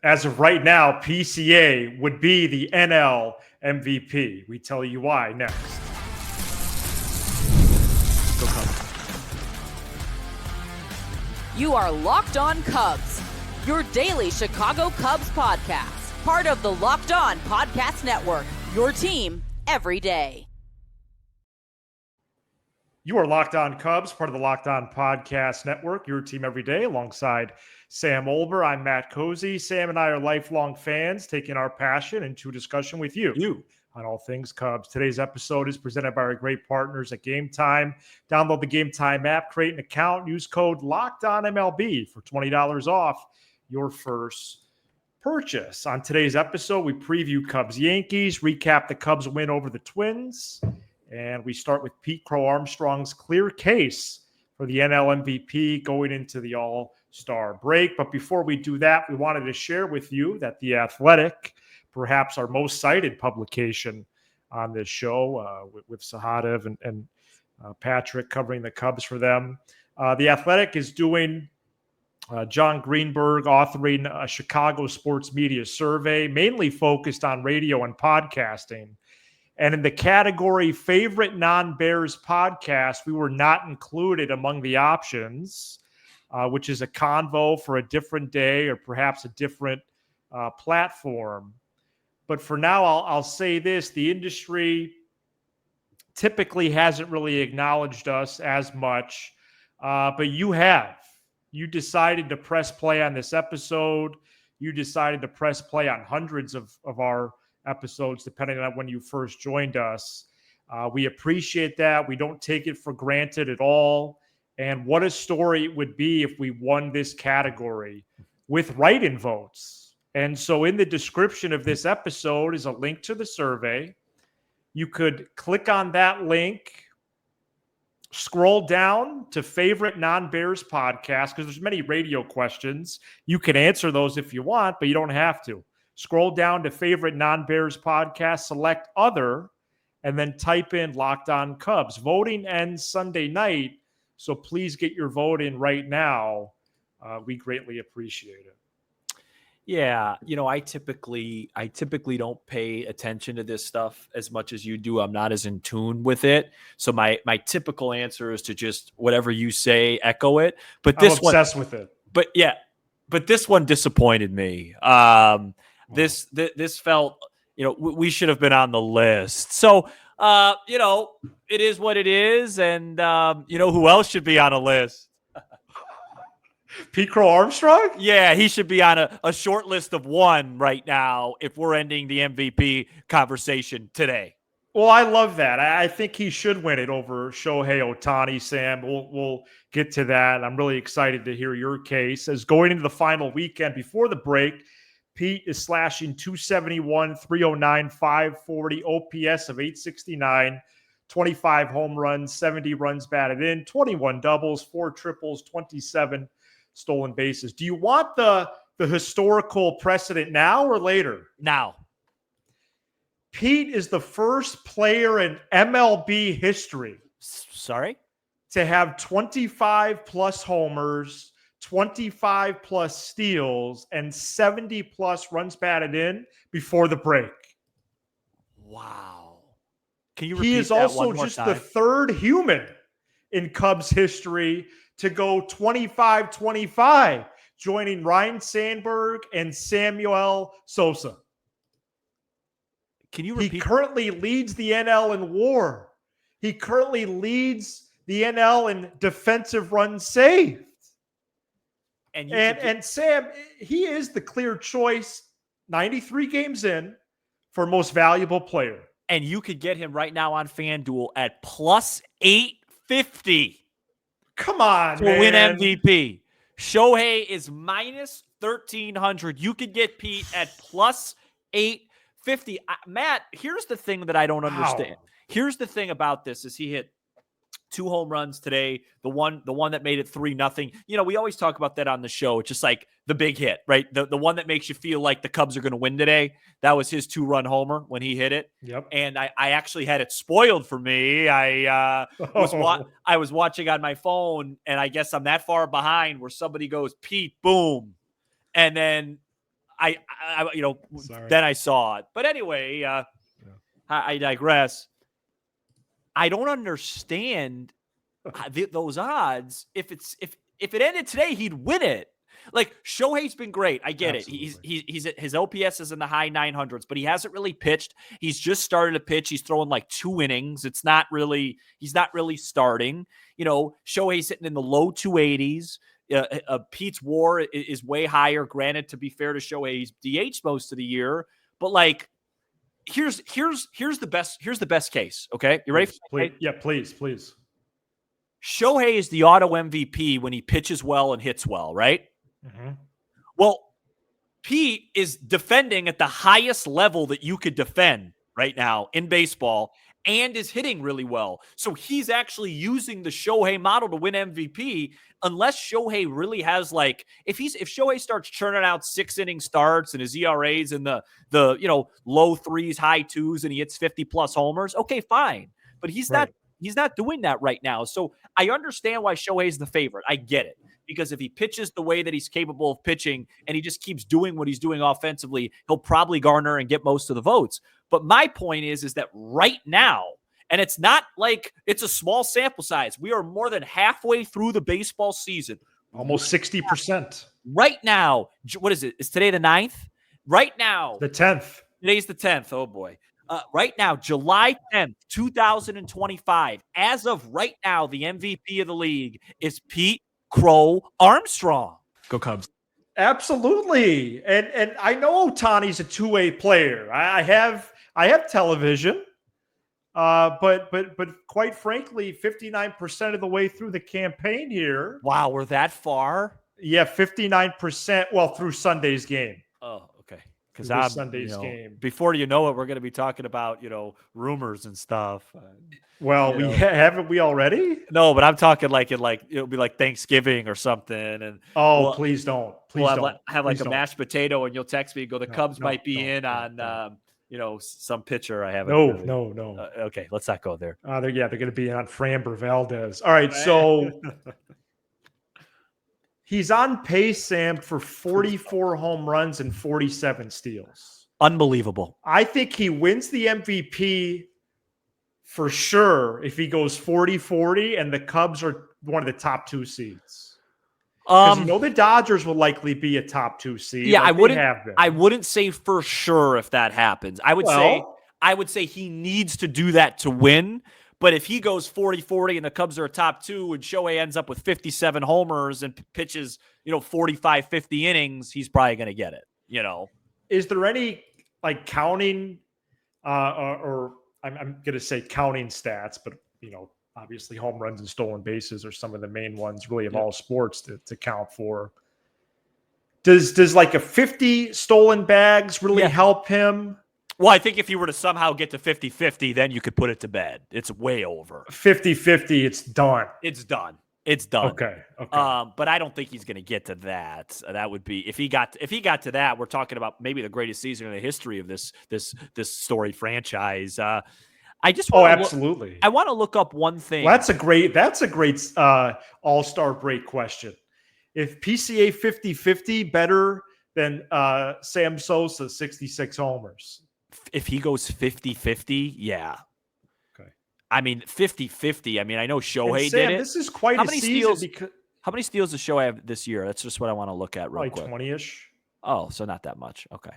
as of right now, PCA would be the NL MVP. We tell you why next. Go Cubs. You are Locked On Cubs, your daily Chicago Cubs podcast, part of the Locked On Podcast Network, your team every day. You are Locked On Cubs, part of the Locked On Podcast Network, your team every day, alongside Sam Olber. I'm Matt Cozy. Sam and I are lifelong fans, taking our passion into discussion with you on all things Cubs. Today's episode is presented by our great partners at GameTime. Download the GameTime app, create an account, use code LOCKEDONMLB for $20 off your first purchase. On today's episode, we preview Cubs-Yankees, recap the Cubs win over the Twins, and we start with Pete Crow-Armstrong's clear case for the NL MVP going into the All-Star break. But before we do that, we wanted to share with you that The Athletic, perhaps our most cited publication on this show, with Sahadev and Patrick covering the Cubs for them. The Athletic is doing John Greenberg authoring a Chicago sports media survey, mainly focused on radio and podcasting. And in the category favorite non-Bears podcast, we were not included among the options, which is a convo for a different day or perhaps a different platform. But for now, I'll say this. The industry typically hasn't really acknowledged us as much, but you have. You decided to press play on this episode. You decided to press play on hundreds of our episodes, depending on when you first joined us. We appreciate that. We don't take it for granted at all. And what a story it would be if we won this category with write-in votes. And so in the description of this episode is a link to the survey. You could click on that link, scroll down to favorite non-Bears podcast, because there's many radio questions. You can answer those if you want, but you don't have to. Scroll down to favorite non-Bears podcast, select other, and then type in Locked On Cubs. Voting ends Sunday night, so please get your vote in right now. We greatly appreciate it. Yeah, I typically don't pay attention to this stuff as much as you do. I'm not as in tune with it. So my typical answer is to just whatever you say, echo it. But I'm obsessed with it. But this one disappointed me. This felt, we should have been on the list. So, it is what it is. And, who else should be on a list? Pete Crow-Armstrong? Yeah, he should be on a short list of one right now if we're ending the MVP conversation today. Well, I love that. I think he should win it over Shohei Ohtani, Sam. We'll get to that. I'm really excited to hear your case. As going into the final weekend before the break, Pete is slashing 271, 309, 540, OPS of 869, 25 home runs, 70 runs batted in, 21 doubles, 4 triples, 27 stolen bases. Do you want the historical precedent now or later? Now. Pete is the first player in MLB history to have 25 plus homers, 25 plus steals, and 70 plus runs batted in before the break. Wow. Can you repeat He is that also one more just time? the third human in Cubs history to go 25-25, joining Ryan Sandberg and Samuel Sosa. Can you repeat? He currently leads the NL in WAR. He currently leads the NL in defensive runs saved. And Sam, he is the clear choice, 93 games in, for most valuable player. And you could get him right now on FanDuel at plus 850. Come on, to man. win MVP. Shohei is minus 1,300. You could get Pete at plus 850. Matt, here's the thing that I don't understand. Here's the thing about this is he hit 2 home runs today. The one that made it 3-0. We always talk about that on the show. It's just like the big hit, right? The one that makes you feel like the Cubs are going to win today. That was his 2-run homer when he hit it. Yep. And I actually had it spoiled for me. I was watching on my phone, and I guess I'm that far behind where somebody goes, Pete, boom. And then then I saw it. But anyway, I digress. I don't understand those odds. If it ended today, he'd win it. Like, Shohei's been great. I get Absolutely. it. His OPS is in the high 900s, but he hasn't really pitched. He's just started to pitch. He's throwing like 2 innings. He's not really starting. Shohei's sitting in the low 280s. Pete's WAR is way higher. Granted, to be fair to Shohei, he's DH most of the year. But like, here's the best case. Okay, you ready? Please. Yeah, please. Shohei is the auto MVP when he pitches well and hits well, right? Mm-hmm. Well, Pete is defending at the highest level that you could defend right now in baseball and is hitting really well. So he's actually using the Shohei model to win MVP, unless Shohei really has if Shohei starts churning out 6-inning starts and his ERA's in the low 3s, high 2s, and he hits 50+ homers. Okay, fine. But he's not doing that right now. So I understand why Shohei's the favorite. I get it. Because if he pitches the way that he's capable of pitching and he just keeps doing what he's doing offensively, he'll probably garner and get most of the votes. But my point is that right now, and it's not like it's a small sample size, we are more than halfway through the baseball season. Almost 60%. Right now, what is it? Is today the 9th? Right now. The 10th. Today's the 10th. Oh, boy. Right now, July 10th, 2025. As of right now, the MVP of the league is Pete Crow-Armstrong. Go Cubs. Absolutely. And I know Ohtani's a two-way player. I have television. But quite frankly, 59% of the way through the campaign here. Wow, we're that far? Yeah, 59%. Well, through Sunday's game. Oh, okay. Because I'm Sunday's game. Before you know it, we're going to be talking about rumors and stuff. Well, haven't we already? No, but I'm talking it'll be like Thanksgiving or something. And please don't. Have a mashed potato, and you'll text me and go, the Cubs might be in on some pitcher I haven't. No. Okay, let's not go there. They're going to be on Framber Valdez. All right, so he's on pace, Sam, for 44 home runs and 47 steals. Unbelievable. I think he wins the MVP for sure if he goes 40-40 and the Cubs are one of the top 2 seeds. Because the Dodgers will likely be a top 2 seed. Yeah, I wouldn't say for sure if that happens. I would say he needs to do that to win. But if he goes 40-40 and the Cubs are a top 2 and Shohei ends up with 57 homers and pitches, 45, 50 innings, he's probably going to get it, Is there any counting or I'm going to say counting stats, but obviously home runs and stolen bases are some of the main ones really of all sports to count for. Does like a 50 stolen bags really help him? Well, I think if you were to somehow get to 50-50, then you could put it to bed. It's way over. 50-50, it's done. It's done. Okay. But I don't think he's going to get to that. That would be if he got to that. We're talking about maybe the greatest season in the history of this storied franchise. I just absolutely. I want to look up one thing. Well, that's a great all-star break question. If PCA 50-50 better than Sam Sosa 66 homers? If he goes 50-50, yeah. Okay. I mean, 50-50. I mean, I know Shohei Sam, did it. This is quite a season. How many steals does Shohei have this year? That's just what I want to look at real quick. 20-ish. Oh, so not that much. Okay.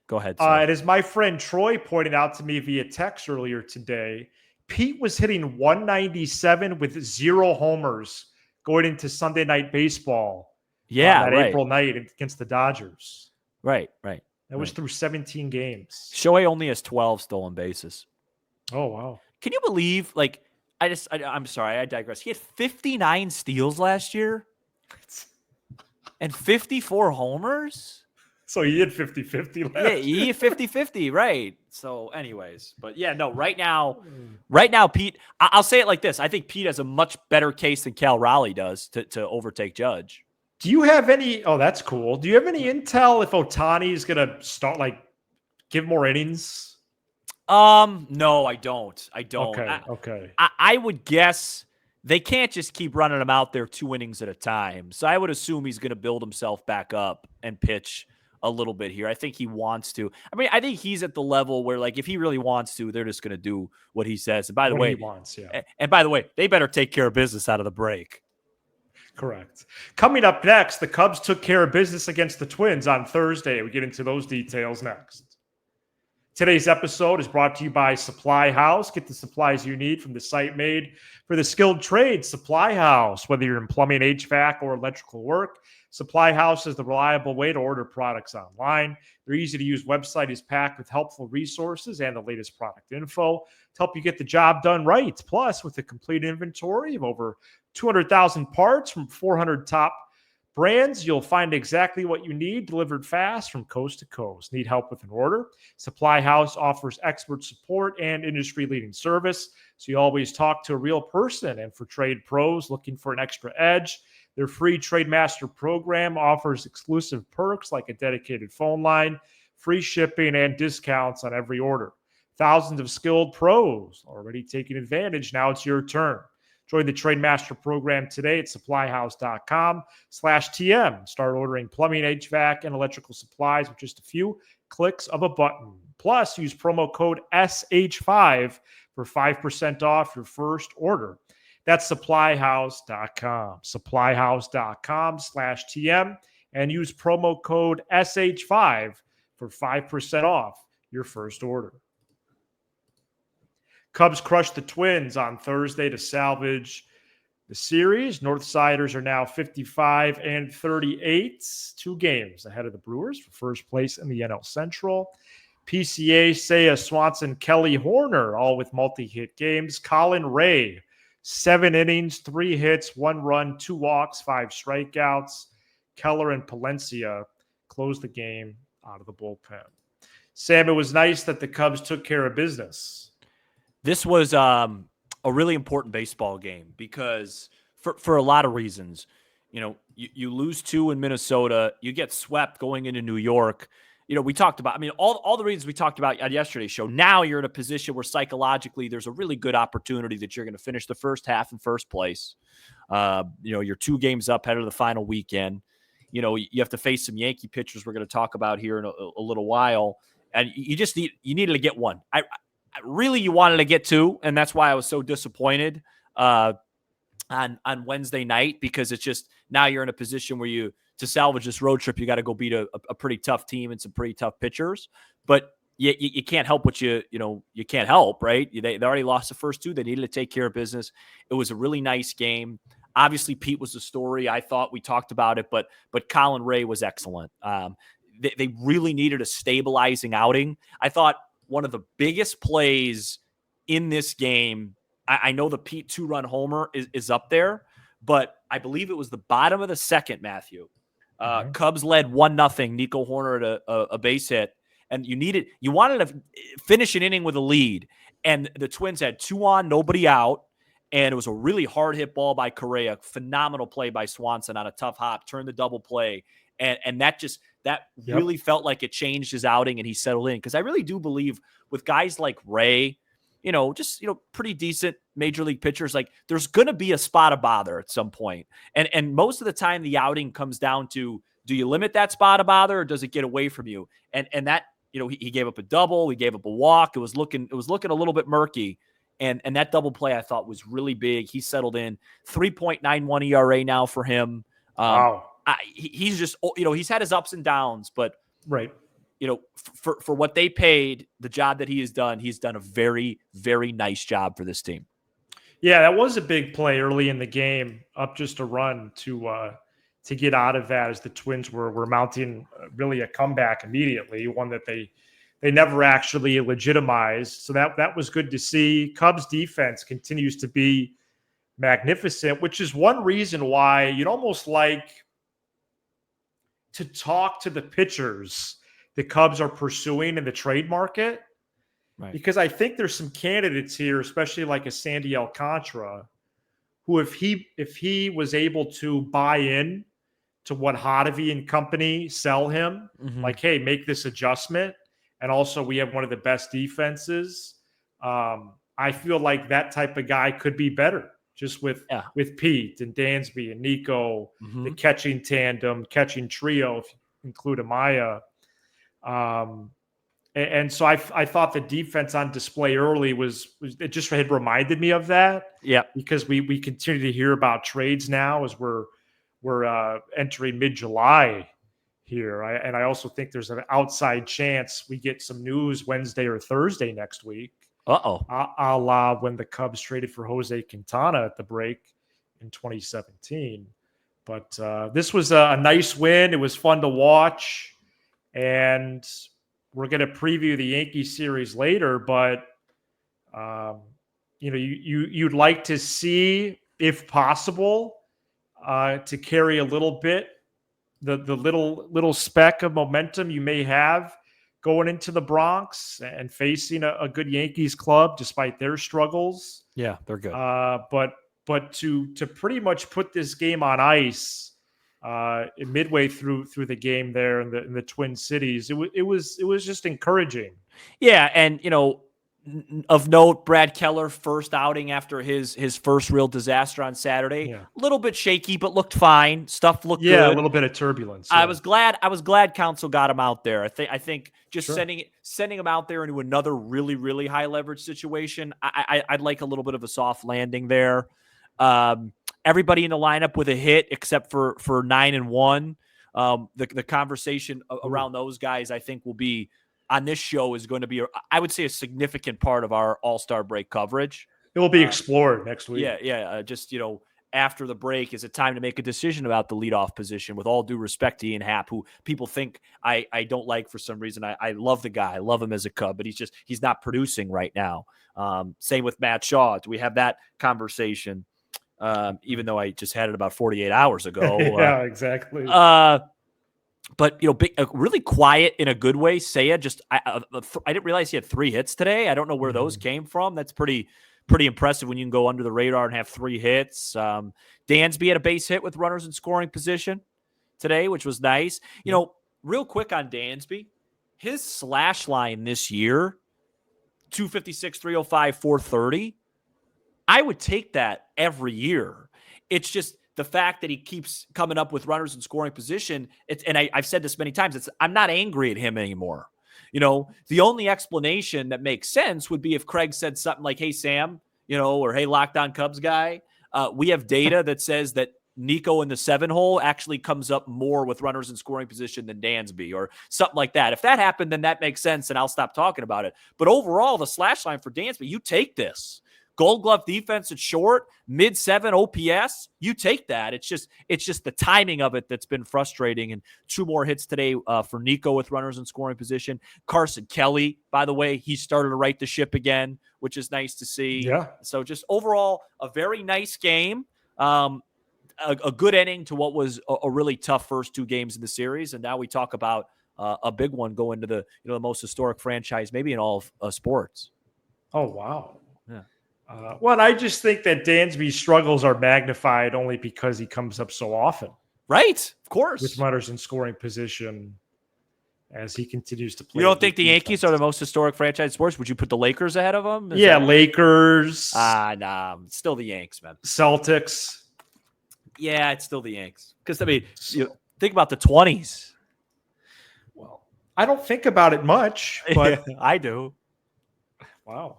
Go ahead. And as my friend Troy pointed out to me via text earlier today, Pete was hitting 197 with 0 homers going into Sunday Night Baseball. Yeah, that April night against the Dodgers. Right. That was through 17 games. Shohei only has 12 stolen bases. Oh, wow. Can you believe, I'm sorry, I digress. He had 59 steals last year and 54 homers? So he hit 50-50 last year. He hit 50-50, right. So anyways, but yeah, no, right now, Pete, I'll say it like this. I think Pete has a much better case than Cal Raleigh does to overtake Judge. Do you have any? Oh, that's cool. Do you have any intel if Ohtani is going to start give more innings? No, I don't. Okay. I would guess they can't just keep running him out there 2 innings at a time. So I would assume he's going to build himself back up and pitch a little bit here. I think he wants to. I mean, I think he's at the level where, like, if he really wants to, they're just going to do what he says. And by the What way, he wants, yeah. and by the way, they better take care of business out of the break. Correct. Coming up next, the Cubs took care of business against the Twins on Thursday. We get into those details next. Today's episode is brought to you by Supply House. Get the supplies you need from the site made for the skilled trades, Supply House. Whether you're in plumbing, HVAC, or electrical work, Supply House is the reliable way to order products online. Their easy-to-use website is packed with helpful resources and the latest product info to help you get the job done right. Plus, with a complete inventory of over 200,000 parts from 400 top brands, you'll find exactly what you need delivered fast from coast to coast. Need help with an order? Supply House offers expert support and industry-leading service, so you always talk to a real person. And for trade pros looking for an extra edge, their free Trade Master program offers exclusive perks like a dedicated phone line, free shipping, and discounts on every order. Thousands of skilled pros already taking advantage. Now it's your turn. Join the Trade Master program today at supplyhouse.com/TM. Start ordering plumbing, HVAC, and electrical supplies with just a few clicks of a button. Plus, use promo code SH5 for 5% off your first order. That's supplyhouse.com. Supplyhouse.com/TM and use promo code SH5 for 5% off your first order. Cubs crushed the Twins on Thursday to salvage the series. Northsiders are now 55-38, 2 games ahead of the Brewers for first place in the NL Central. PCA, Seiya, Swanson, Kelly, Horner, all with multi-hit games. Colin Ray, 7 innings, 3 hits, 1 run, 2 walks, 5 strikeouts. Keller and Palencia closed the game out of the bullpen. Sam, it was nice that the Cubs took care of business. This was a really important baseball game because for a lot of reasons. You know, you lose 2 in Minnesota, you get swept going into New York. You know, we talked about, I mean, all the reasons we talked about on yesterday's show. Now you're in a position where psychologically there's a really good opportunity that you're going to finish the first half in first place. You know, you're 2 games up ahead of the final weekend. You know, you have to face some Yankee pitchers we're going to talk about here in a little while. And you needed to get one. Really, you wanted to get 2, and that's why I was so disappointed on Wednesday night, because it's just now you're in a position where to salvage this road trip, you got to go beat a pretty tough team and some pretty tough pitchers. But you can't help what you can't help, right? They already lost the first 2. They needed to take care of business. It was a really nice game. Obviously, Pete was the story. I thought we talked about it, but Colin Ray was excellent. They really needed a stabilizing outing. I thought one of the biggest plays in this game, I know the Pete 2-run homer is up there, but I believe it was the bottom of the second, Matthew. Cubs led 1-0, Nico Horner at a base hit, and you wanted to finish an inning with a lead, and the Twins had 2 on, nobody out, and it was a really hard hit ball by Correa, phenomenal play by Swanson on a tough hop, turned the double play, and that really felt like it changed his outing and he settled in. Because I really do believe with guys like Ray, pretty decent major league pitchers, like there's going to be a spot of bother at some point. And most of the time the outing comes down to, do you limit that spot of bother or does it get away from you? And that, he gave up a double, he gave up a walk. It was looking a little bit murky. And that double play I thought was really big. He settled in. 3.91 ERA now for him. Wow. He's just, he's had his ups and downs, but right. For what they paid, the job that he's done a very, very nice job for this team. Yeah, that was a big play early in the game, up just a run to get out of that as the Twins were mounting really a comeback immediately, one that they never actually legitimized. So that was good to see. Cubs defense continues to be magnificent, which is one reason why you'd almost like to talk to the pitchers the Cubs are pursuing in the trade market. Right. Because I think there's some candidates here, especially like a Sandy Alcantara, who if he was able to buy in to what Hotovy and company sell him, like, hey, make this adjustment. And also we have one of the best defenses. I feel like that type of guy could be better just with Pete and Dansby and Nico, the catching tandem, catching trio, if you include Amaya. And so I thought the defense on display early was it just had reminded me of that. Yeah. Because we continue to hear about trades now as we're entering mid-July here. I also think there's an outside chance we get some news Wednesday or Thursday next week. A la when the Cubs traded for Jose Quintana at the break in 2017. But this was a nice win. It was fun to watch. And we're going to preview the Yankees series later, but you'd like to see, if possible, to carry a little bit the little speck of momentum you may have going into the Bronx and facing a good Yankees club despite their struggles. Yeah, they're good. But to pretty much put this game on ice midway through the game there in the Twin Cities, it was just encouraging. Yeah, and of note, Brad Keller first outing after his first real disaster on Saturday. Yeah. A little bit shaky, but looked fine. Stuff looked good. Yeah, a little bit of turbulence. Yeah. I was glad Council got him out there. I think just sending him out there into another really, really high leverage situation. I'd like a little bit of a soft landing there. Everybody in the lineup with a hit except for 9 and 1. The conversation around those guys, I think, will be on this show is going to be, I would say, a significant part of our All-Star break coverage. It will be explored next week. Yeah. Just, after the break, is it time to make a decision about the leadoff position? With all due respect to Ian Happ, who people think I don't like for some reason. I love the guy. I love him as a Cub, but he's not producing right now. Same with Matt Shaw. Do we have that conversation? Even though I just had it about 48 hours ago. Yeah, exactly. But really quiet in a good way. Seiya I didn't realize he had 3 hits today. I don't know where those came from. That's pretty impressive when you can go under the radar and have 3 hits. Dansby had a base hit with runners in scoring position today, which was nice. Real quick on Dansby, his slash line this year, 256, 305, 430. I would take that every year. It's just the fact that he keeps coming up with runners in scoring position. I've said this many times. I'm not angry at him anymore. The only explanation that makes sense would be if Craig said something like, "Hey, Sam," or "Hey, Locked On Cubs guy, we have data that says that Nico in the 7 hole actually comes up more with runners in scoring position than Dansby," or something like that. If that happened, then that makes sense, and I'll stop talking about it. But overall, the slash line for Dansby, you take this. Gold Glove defense at short, mid-7 OPS, you take that. It's just the timing of it that's been frustrating. And 2 more hits today for Nico with runners in scoring position. Carson Kelly, by the way, he started to right the ship again, which is nice to see. Yeah. So just overall, a very nice game. A good ending to what was a really tough first 2 games in the series. And now we talk about a big one going to the most historic franchise maybe in all of sports. Oh, wow. Yeah. Well, I just think that Dansby's struggles are magnified only because he comes up so often. Right, of course. With runners in scoring position as he continues to play. You don't think the Yankees are the most historic franchise in sports? Would you put the Lakers ahead of them? Lakers. Nah, still the Yanks, man. Celtics. Yeah, it's still the Yanks. Because, think about the 20s. Well, I don't think about it much, but I do. Wow.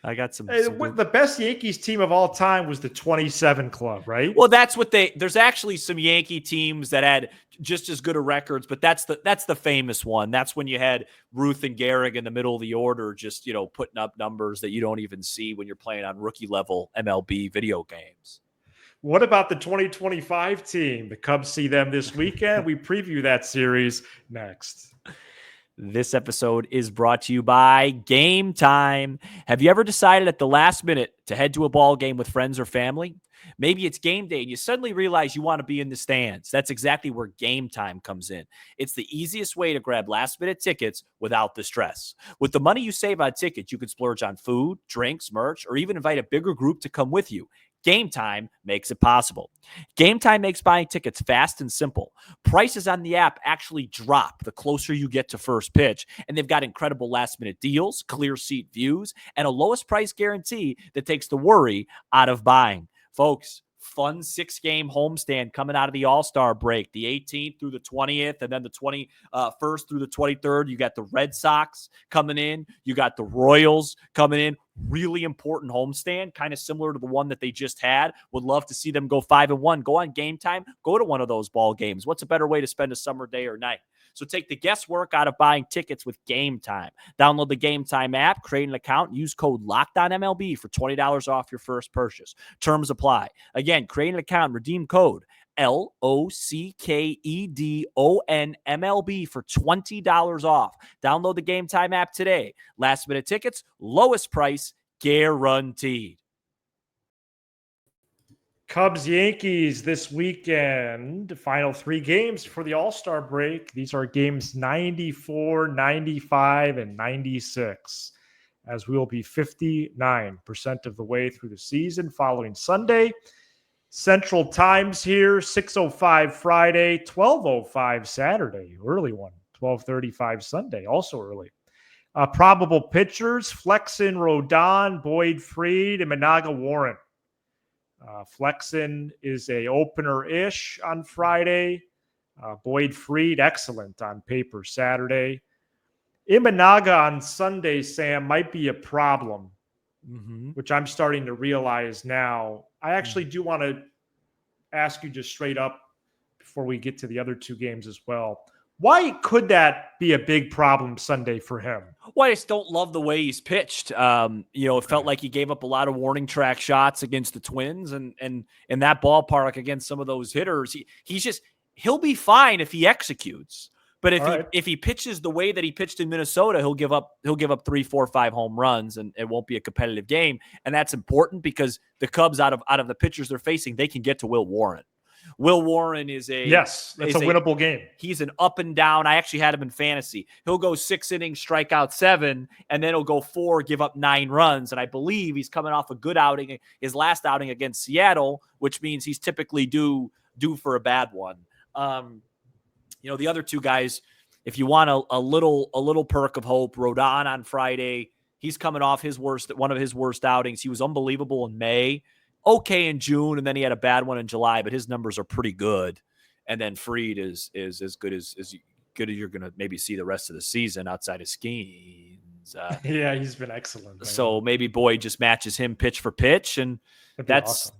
I got some. The best Yankees team of all time was the 27 club, right? Well, that's what there's actually some Yankee teams that had just as good a records, but that's the famous one. That's when you had Ruth and Gehrig in the middle of the order, just, putting up numbers that you don't even see when you're playing on rookie level MLB video games. What about the 2025 team? The Cubs see them this weekend. We preview that series next. This episode is brought to you by GameTime. Have you ever decided at the last minute to head to a ball game with friends or family? Maybe it's game day and you suddenly realize you want to be in the stands. That's exactly where GameTime comes in. It's the easiest way to grab last-minute tickets without the stress. With the money you save on tickets, you can splurge on food, drinks, merch, or even invite a bigger group to come with you. GameTime makes it possible. GameTime makes buying tickets fast and simple. Prices on the app actually drop the closer you get to first pitch, and they've got incredible last-minute deals, clear seat views, and a lowest price guarantee that takes the worry out of buying. Folks, fun 6-game homestand coming out of the All-Star break, the 18th through the 20th, and then the 21st through the 23rd. You got the Red Sox coming in. You got the Royals coming in. Really important homestand, kind of similar to the one that they just had. Would love to see them go 5-1. Go on Game Time. Go to one of those ball games. What's a better way to spend a summer day or night? So take the guesswork out of buying tickets with Game Time. Download the Game Time app, create an account, and use code LOCKEDONMLB for $20 off your first purchase. Terms apply. Again, create an account, redeem code LOCKEDONMLB for $20 off. Download the Game Time app today. Last minute tickets, lowest price guaranteed. Cubs Yankees this weekend. Final 3 games for the All-Star break. These are games 94, 95, and 96, as we will be 59% of the way through the season following Sunday. Central times here, 6:05 Friday, 12:05 Saturday, early one, 12:35 Sunday, also early. Probable pitchers, Flexen, Rodon, Boyd Freed, and Managa Warren. Flexen is a opener-ish on Friday. Boyd Freed, excellent on paper Saturday. Imanaga on Sunday, Sam, might be a problem, which I'm starting to realize now. I actually do want to ask you just straight up before we get to the other 2 games as well. Why could that be a big problem Sunday for him? Well, I just don't love the way he's pitched. It felt like he gave up a lot of warning track shots against the Twins, and in that ballpark against some of those hitters, he'll be fine if he executes. But if he pitches the way that he pitched in Minnesota, he'll give up 3, 4, 5 home runs, and it won't be a competitive game. And that's important because the Cubs, out of the pitchers they're facing, they can get to Will Warren. Will Warren is a winnable game. He's an up and down. I actually had him in fantasy. He'll go 6 innings, strike out 7, and then he'll go 4, give up 9 runs. And I believe he's coming off a good outing, his last outing against Seattle, which means he's typically due for a bad one. The other 2 guys, if you want a little perk of hope, Rodon on Friday, he's coming off one of his worst outings. He was unbelievable in May. Okay in June, and then he had a bad one in July, but his numbers are pretty good. And then Freed is as good as you're going to maybe see the rest of the season outside of Skeens. Yeah, he's been excellent. Man. So maybe Boyd just matches him pitch for pitch, and that's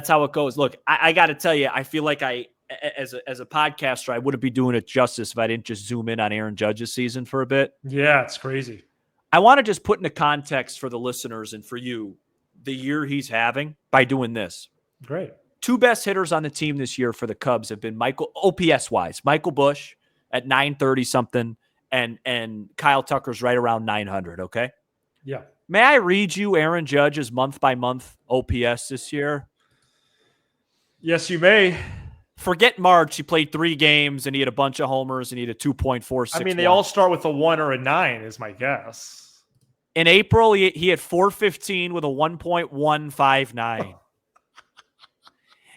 how it goes. Look, I got to tell you, I feel like as a podcaster, I wouldn't be doing it justice if I didn't just zoom in on Aaron Judge's season for a bit. Yeah, it's crazy. I want to just put into context for the listeners and for you the year he's having by doing this. Great. 2 best hitters on the team this year for the Cubs have been OPS-wise, Michael Busch at 930 something, and Kyle Tucker's right around 900, okay? Yeah. May I read you Aaron Judge's month-by-month OPS this year? Yes, you may. Forget March. He played 3 games, and he had a bunch of homers, and he had a 2.46. I mean, they all start with a 1 or a 9 is my guess. In April, he had 415 with a 1.159.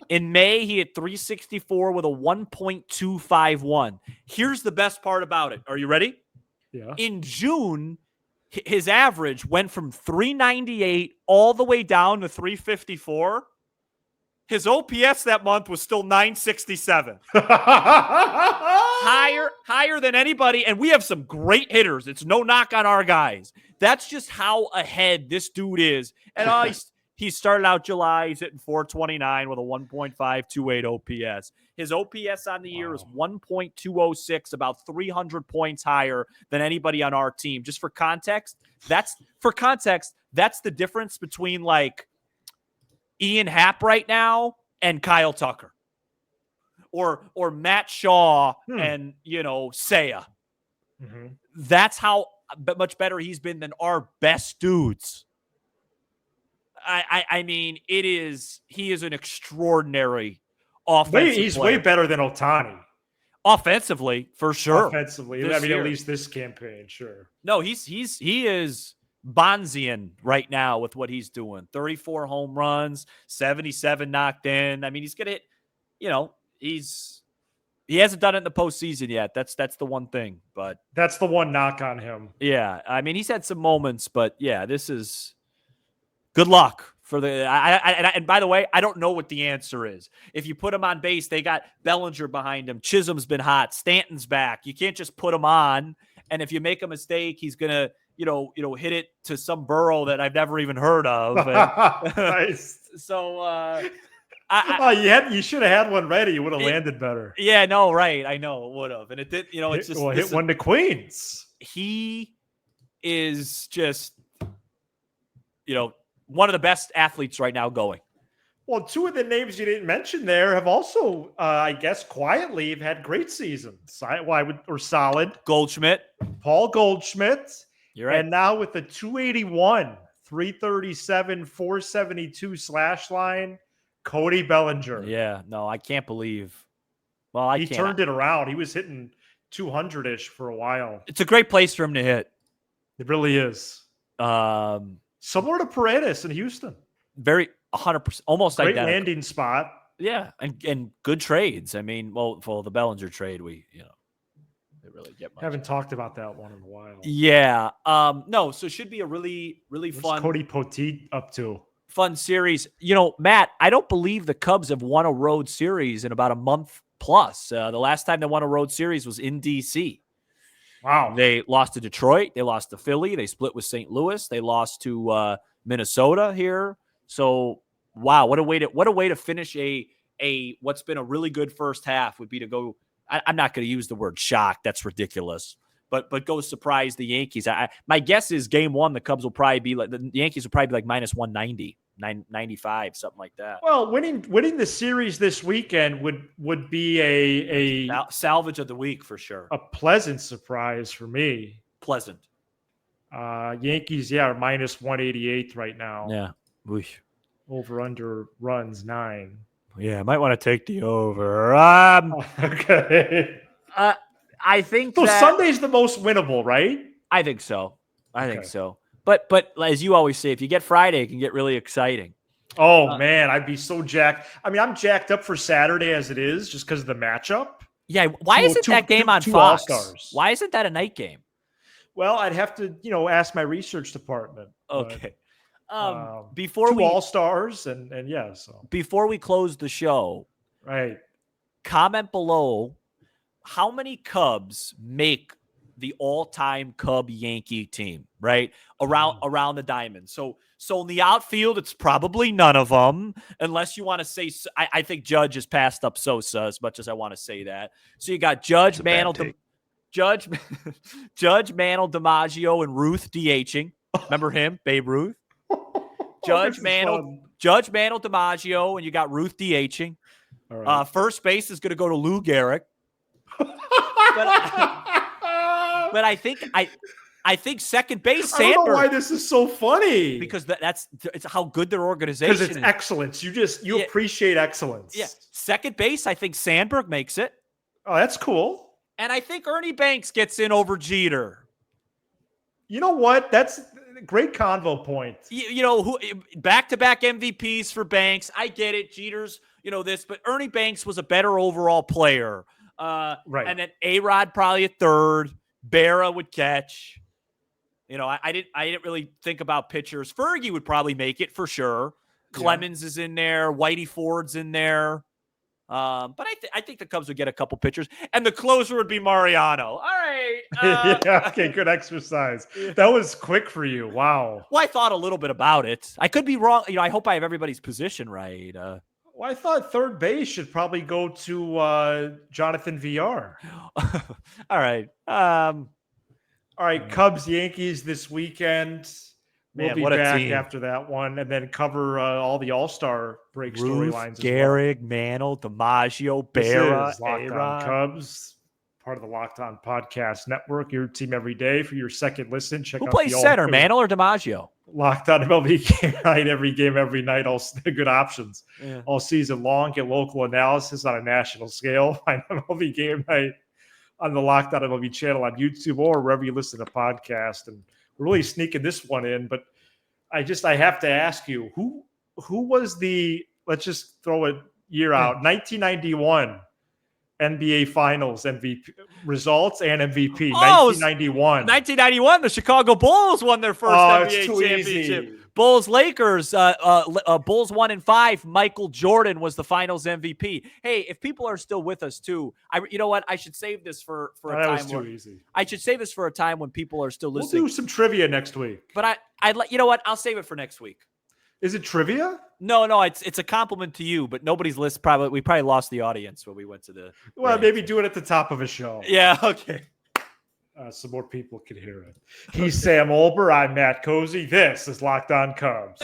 In May, he had 364 with a 1.251. Here's the best part about it. Are you ready? Yeah. In June, his average went from 398 all the way down to 354. His OPS that month was still 967. Higher than anybody. And we have some great hitters. It's no knock on our guys. That's just how ahead this dude is. And he started out July. He's hitting 429 with a 1.528 OPS. His OPS on the year is 1.206, about 300 points higher than anybody on our team. Just for context, that's the difference between like Ian Happ right now and Kyle Tucker. Or Matt Shaw and, Seiya. Mm-hmm. That's how much better he's been than our best dudes. I mean, he is an extraordinary offensive He's player. way better than Ohtani. Offensively, for sure. Offensively. This year. At least this campaign, sure. No, he is Bonzian right now with what he's doing. 34 home runs, 77 knocked in. I mean, he's going to hit, he hasn't done it in the postseason yet. That's the one thing, but that's the one knock on him. Yeah. I mean, he's had some moments, but yeah, this is good luck For the and by the way, I don't know what the answer is. If you put him on base, they got Bellinger behind him. Chisholm's been hot. Stanton's back. You can't just put him on. And if you make a mistake, he's gonna, hit it to some burrow that I've never even heard of. Nice. So you should have had one ready. You would have landed better. Yeah, no, right. I know it would have, and it did. It's just hit one to Queens. He is just, one of the best athletes right now going. Well, two of the names you didn't mention there have also, I guess, quietly have had great seasons. Solid. Goldschmidt. Paul Goldschmidt. You're right. And now with the 281, 337, 472 slash line, Cody Bellinger. Yeah, no, I can't believe. Well, he turned it around. He was hitting 200-ish for a while. It's a great place for him to hit. It really is. Similar to Paredes in Houston. Very 100%, almost great identical. Landing spot. Yeah, and good trades. I mean, for the Bellinger trade, we they really get much. Haven't talked about that one in a while. Yeah. No. So it should be a really, really fun. Cody Poteet up to? Fun series. Matt, I don't believe the Cubs have won a road series in about a month plus. The last time they won a road series was in DC. Wow. They lost to Detroit. They lost to Philly. They split with St. Louis. They lost to Minnesota here. So, wow, what a way to finish a what's been a really good first half would be to go. I'm not going to use the word shock. That's ridiculous. But go surprise the Yankees. My guess is game one, the Cubs will probably be like the Yankees will probably be like minus 190, 995, something like that. Well, winning the series this weekend would be a salvage of the week for sure. A pleasant surprise for me. Pleasant. Yankees, are minus 188 right now. Yeah. Over under runs 9. Yeah, I might want to take the over. Okay. I think so. That, Sunday's the most winnable, right? I think so. I think so. But as you always say, if you get Friday, it can get really exciting. Oh man, I'd be so jacked. I mean, I'm jacked up for Saturday as it is, just because of the matchup. Yeah. Why isn't that game on Fox? All-Stars. Why isn't that a night game? Well, I'd have to, ask my research department. Okay. Before two All-Stars and so before we close the show, right? Comment below how many Cubs make the all-time Cub Yankee team, right? Around the diamond. So in the outfield, it's probably none of them, unless you want to say. I think Judge has passed up Sosa as much as I want to say that. So you got Judge, Mantle, Judge, Mantle, DiMaggio, and Ruth DHing. Remember him, Babe Ruth. Judge, Mantle, DiMaggio, and you got Ruth DHing. All right. First base is going to go to Lou Gehrig. But I think second base. Sandberg, I don't know why this is so funny. Because it's how good their organization is. Because it's excellence. You appreciate excellence. Yeah. Second base, I think Sandberg makes it. Oh, that's cool. And I think Ernie Banks gets in over Jeter. You know what? That's a great convo point. Who back-to-back MVPs for Banks. I get it. Jeter's, this, but Ernie Banks was a better overall player. Right. And then A-Rod probably at third. Berra would catch. I didn't really think about pitchers. Fergie would probably make it for sure. Clemens is in there. Whitey Ford's in there. But I think the Cubs would get a couple pitchers, and the closer would be Mariano. All right. Okay, good exercise. That was quick for you. Wow. Well, I thought a little bit about it. I could be wrong. I hope I have everybody's position right. Well, I thought third base should probably go to Jonathan VR. All right. All right, Cubs, Yankees this weekend. We'll be back after that one and then cover all the All-Star break storylines. Gehrig, Mantle, DiMaggio, Berra, Locked On Cubs, part of the Locked On Podcast Network. Your team every day for your second listen. Who plays center, Mantle or DiMaggio? Locked On MLB game night, every game, every night. All good options all season long. Get local analysis on a national scale. Find MLB game night on the Locked On MLB channel on YouTube or wherever you listen to podcasts. And we're really sneaking this one in, but I have to ask you, who was let's just throw a year out, 1991 NBA Finals MVP results and MVP. 1991. 1991, the Chicago Bulls won their first NBA championship. Easy. Bulls Lakers. Bulls 1-5. Michael Jordan was the Finals MVP. Hey, if people are still with us too, you know what? I should save this for a time. That was too easy. I should save this for a time when people are still listening. We'll do some trivia next week. But you know what? I'll save it for next week. Is it trivia? No, it's a compliment to you, but nobody's list. We probably lost the audience when we went to the. Well, maybe do it at the top of a show. Yeah. Okay. So more people can hear it. He's Sam Olber. I'm Matt Cozy. This is Locked On Cubs.